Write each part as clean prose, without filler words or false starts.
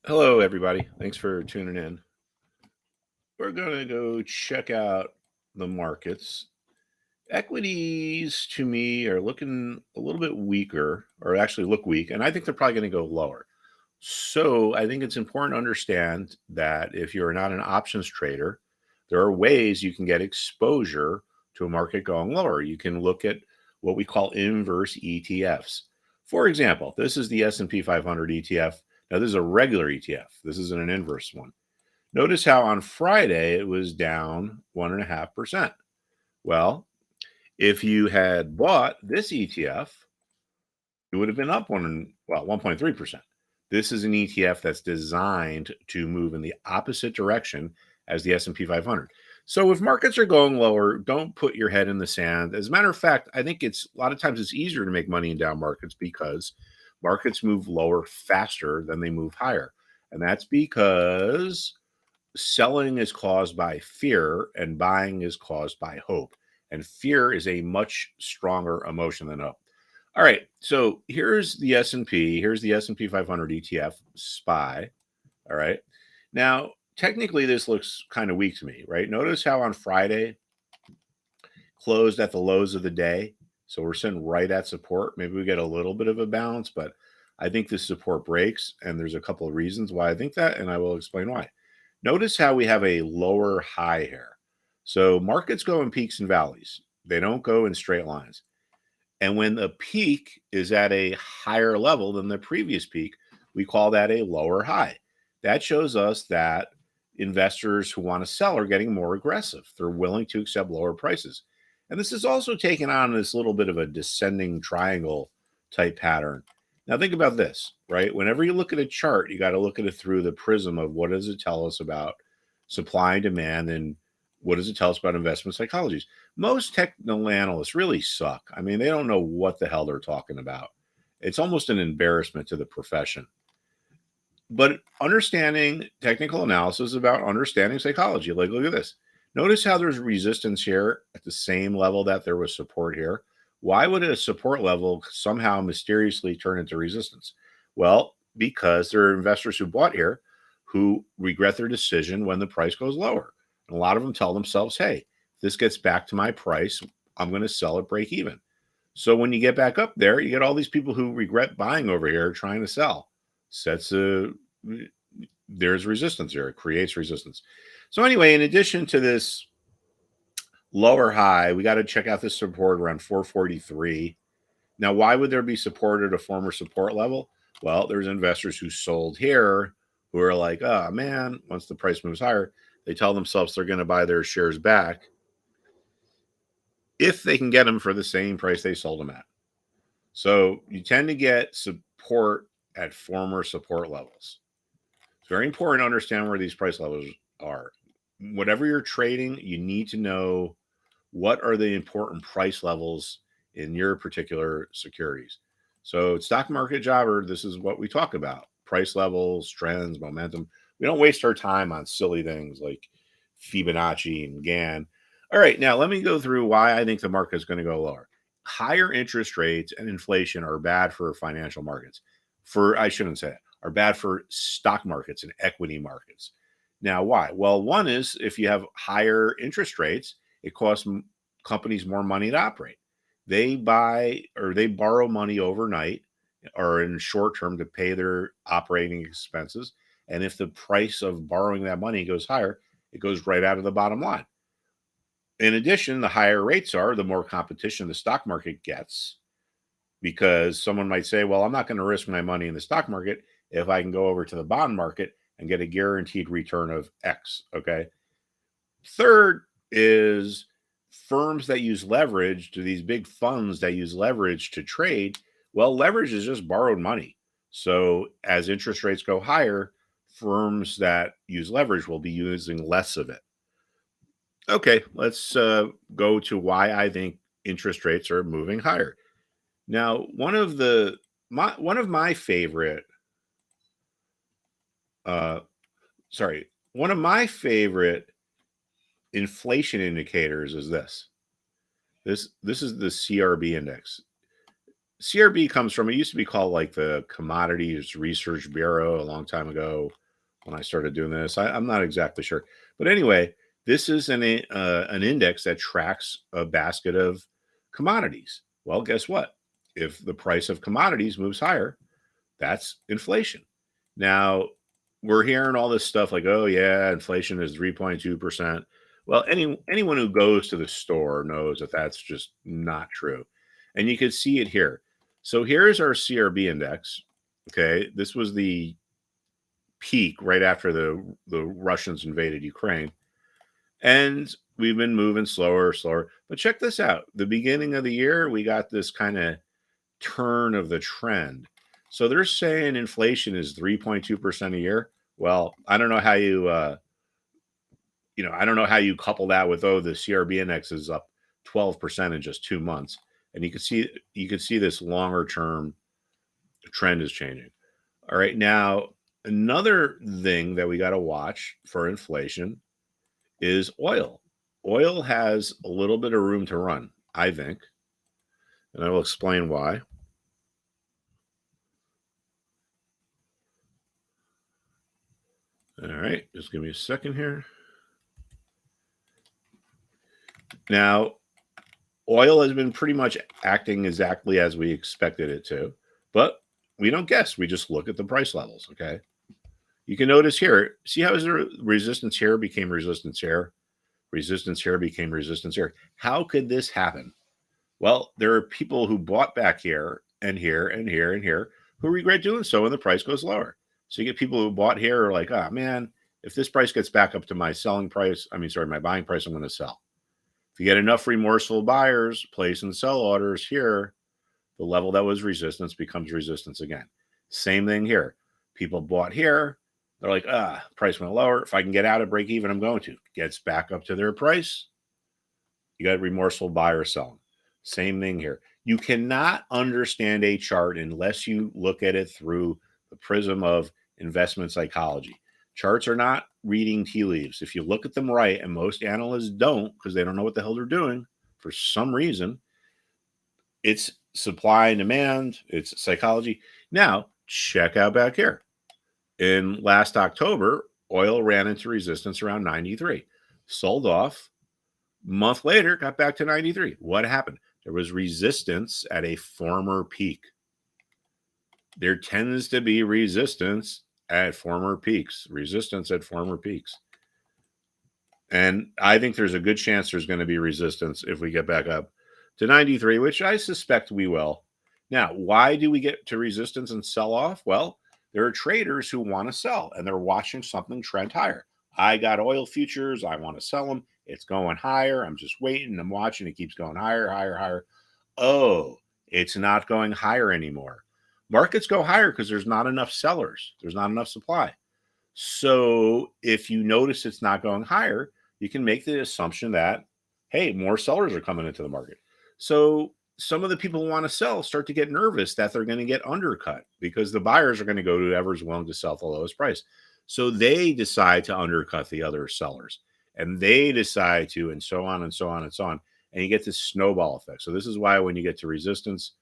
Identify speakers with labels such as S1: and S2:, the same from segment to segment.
S1: Hello, everybody. Thanks for tuning in. We're going to go check out the markets. Equities, to me, are looking a little bit weaker, or actually look weak, and I think they're probably going to go lower. So I think it's important to understand that if you're not an options trader, there are ways you can get exposure to a market going lower. You can look at what we call inverse ETFs. For example, this is the S&P 500 ETF. Now, this is a regular ETF. This isn't an inverse one. Notice how on Friday it was down 1.5%. Well, if you had bought this ETF, it would have been up 1.3%. This is an ETF that's designed to move in the opposite direction as the S&P 500. So if markets are going lower, don't put your head in the sand. As a matter of fact, I think it's a lot of times it's easier to make money in down markets because markets move lower faster than they move higher. And that's because selling is caused by fear and buying is caused by hope. And fear is a much stronger emotion than hope. All right, so here's the S&P. Here's the S&P 500 ETF SPY. All right. Now, technically, this looks kind of weak to me, right? Notice how on Friday closed at the lows of the day. So we're sitting right at support. Maybe we get a little bit of a bounce, but I think this support breaks. And there's a couple of reasons why I think that, and I will explain why. Notice how we have a lower high here. So markets go in peaks and valleys, they don't go in straight lines. And when the peak is at a higher level than the previous peak, we call that a lower high. That shows us that investors who want to sell are getting more aggressive. They're willing to accept lower prices. And this is also taken on this little bit of a descending triangle type pattern. Now, think about this, right? Whenever you look at a chart, you got to look at it through the prism of what does it tell us about supply and demand, and what does it tell us about investment psychologies. Most technical analysts really suck. I mean, they don't know what the hell they're talking about. It's almost an embarrassment to the profession. But understanding technical analysis is about understanding psychology. Like, look at this. Notice how there's resistance here at the same level that there was support here. Why would a support level somehow mysteriously turn into resistance? Well, because there are investors who bought here who regret their decision when the price goes lower. And a lot of them tell themselves, hey, if this gets back to my price, I'm going to sell at break even. So when you get back up there, you get all these people who regret buying over here trying to sell. Sets a There's resistance here. It creates resistance. So anyway, in addition to this lower high, we got to check out this support around 443. Now, why would there be support at a former support level? Well, there's investors who sold here who are like, oh man, once the price moves higher, they tell themselves they're going to buy their shares back if they can get them for the same price they sold them at. So you tend to get support at former support levels. It's very important to understand where these price levels are. Whatever you're trading, you need to know what are the important price levels in your particular securities. So, stock market jobber, this is what we talk about: price levels, trends, momentum. We don't waste our time on silly things like Fibonacci and Gann. All right, now let me go through why I think the market is going to go lower. Higher interest rates and inflation are bad for financial markets. I shouldn't say it, are bad for stock markets and equity markets. Now, why? Well, one is if you have higher interest rates, it costs companies more money to operate. They buy or they borrow money overnight or in short term to pay their operating expenses. And if the price of borrowing that money goes higher, it goes right out of the bottom line. In addition, the higher rates are, the more competition the stock market gets, because someone might say, well, I'm not going to risk my money in the stock market if I can go over to the bond market and get a guaranteed return of X. Okay. Third is firms that use leverage, to these big funds that use leverage to trade. Well, leverage is just borrowed money. So as interest rates go higher, firms that use leverage will be using less of it. Okay, let's go to why I think interest rates are moving higher. Now, one of my favorite uh, one of my favorite inflation indicators is this. This is the CRB index. CRB comes from, it used to be called like the Commodities Research Bureau a long time ago when I started doing this. I'm not exactly sure. But anyway, this is an index that tracks a basket of commodities. Well, guess what? If the price of commodities moves higher, that's inflation. Now, we're hearing all this stuff like, oh yeah, inflation is 3.2%. Well, anyone who goes to the store knows that that's just not true. And you can see it here. So here's our CRB index. Okay, this was the peak right after the Russians invaded Ukraine. And we've been moving slower, slower. But check this out. The beginning of the year, we got this kind of turn of the trend. So they're saying inflation is 3.2% a year. Well, I don't know how I don't know how you couple that with, oh, the CRB index is up 12% in just 2 months. And you can see this longer term trend is changing. All right. Now, another thing that we got to watch for inflation is oil. Oil has a little bit of room to run, I think. And I will explain why. All right, just give me a second here. Now, oil has been pretty much acting exactly as we expected it to, but we don't guess. We just look at the price levels. Okay. You can notice here, see how the resistance here became resistance here became resistance here. How could this happen? Well, there are people who bought back here and here and here and here who regret doing so when the price goes lower. So you get people who bought here are like, oh man, if this price gets back up to my selling price, my buying price, I'm going to sell. If you get enough remorseful buyers place and sell orders here, the level that was resistance becomes resistance again. Same thing here. People bought here. They're like, price went lower. If I can get out at break even, I'm going to. Gets back up to their price. You got remorseful buyer selling. Same thing here. You cannot understand a chart unless you look at it through the prism of investment psychology. Charts are not reading tea leaves. If you look at them right, and most analysts don't because they don't know what the hell they're doing for some reason, it's supply and demand, it's psychology. Now, check out back here. In last October, oil ran into resistance around 93, sold off. Month later, got back to 93. What happened? There was resistance at a former peak. There tends to be resistance at former peaks, resistance at former peaks. And I think there's a good chance there's going to be resistance if we get back up to 93, which I suspect we will. Now, why do we get to resistance and sell off? Well, there are traders who want to sell and they're watching something trend higher. I got oil futures. I want to sell them. It's going higher. I'm just waiting. I'm watching. It keeps going higher, higher, higher. Oh, it's not going higher anymore. Markets go higher because there's not enough sellers. There's not enough supply. So if you notice it's not going higher, you can make the assumption that, hey, more sellers are coming into the market. So some of the people who want to sell start to get nervous that they're going to get undercut because the buyers are going to go to whoever's willing to sell at the lowest price. So they decide to undercut the other sellers and they decide to, and so on and so on and so on. And you get this snowball effect. So this is why when you get to resistance,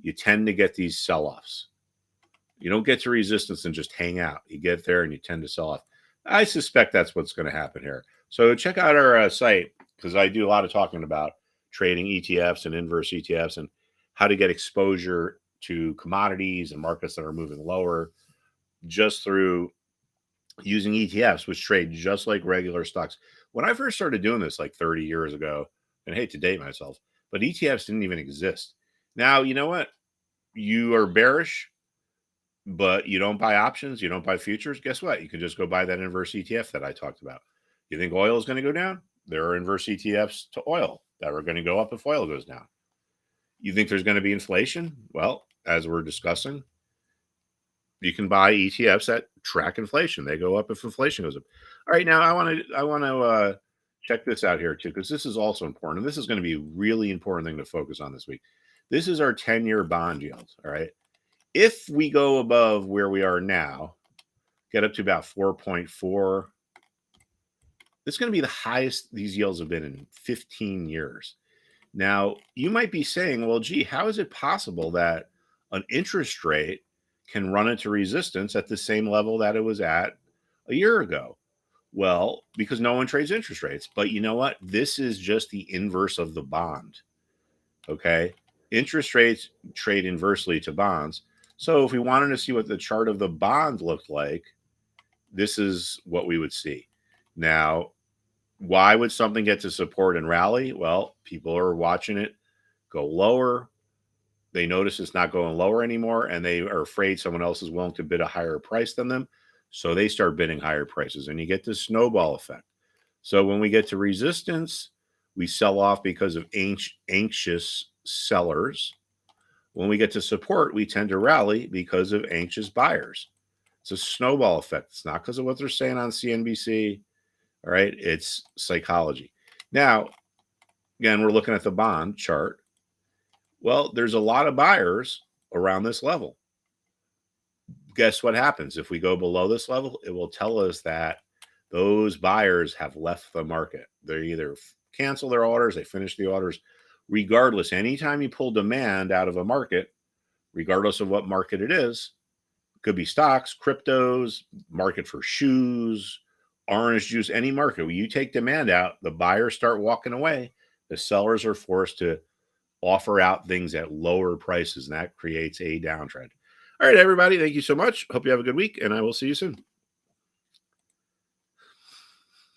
S1: you tend to get these sell offs. You don't get to resistance and just hang out. You get there and you tend to sell off. I suspect that's what's going to happen here. So check out our site because I do a lot of talking about trading ETFs and inverse ETFs and how to get exposure to commodities and markets that are moving lower just through using ETFs, which trade just like regular stocks. When I first started doing this like 30 years ago, and I hate to date myself, but ETFs didn't even exist. Now, you know what? You are bearish, but you don't buy options, you don't buy futures. Guess what? You can just go buy that inverse ETF that I talked about. You think oil is going to go down? There are inverse ETFs to oil that are going to go up if oil goes down. You think there's going to be inflation? Well, as we're discussing, you can buy ETFs that track inflation. They go up if inflation goes up. All right, now I want to check this out here too because this is also important. And this is going to be a really important thing to focus on this week. This is our 10-year bond yield. All right. If we go above where we are now, get up to about 4.4, it's going to be the highest these yields have been in 15 years. Now, you might be saying, well, gee, how is it possible that an interest rate can run into resistance at the same level that it was at a year ago? Well, because no one trades interest rates. But you know what? This is just the inverse of the bond. Okay. Interest rates trade inversely to bonds. So if we wanted to see what the chart of the bond looked like, this is what we would see. Now, why would something get to support and rally? Well, people are watching it go lower. They notice it's not going lower anymore, and they are afraid someone else is willing to bid a higher price than them. So they start bidding higher prices, and you get this snowball effect. So when we get to resistance, we sell off because of anxious sellers. When we get to support, we tend to rally because of anxious buyers. It's a snowball effect. It's not because of what they're saying on CNBC. All right. It's psychology. Now, again, we're looking at the bond chart. Well, there's a lot of buyers around this level. Guess what happens? If we go below this level, it will tell us that those buyers have left the market. They either cancel their orders, they finish the orders. Regardless, anytime you pull demand out of a market, regardless of what market it is, could be stocks, cryptos, market for shoes, orange juice, any market. When you take demand out, the buyers start walking away. The sellers are forced to offer out things at lower prices, and that creates a downtrend. All right, everybody, thank you so much. Hope you have a good week, and I will see you soon.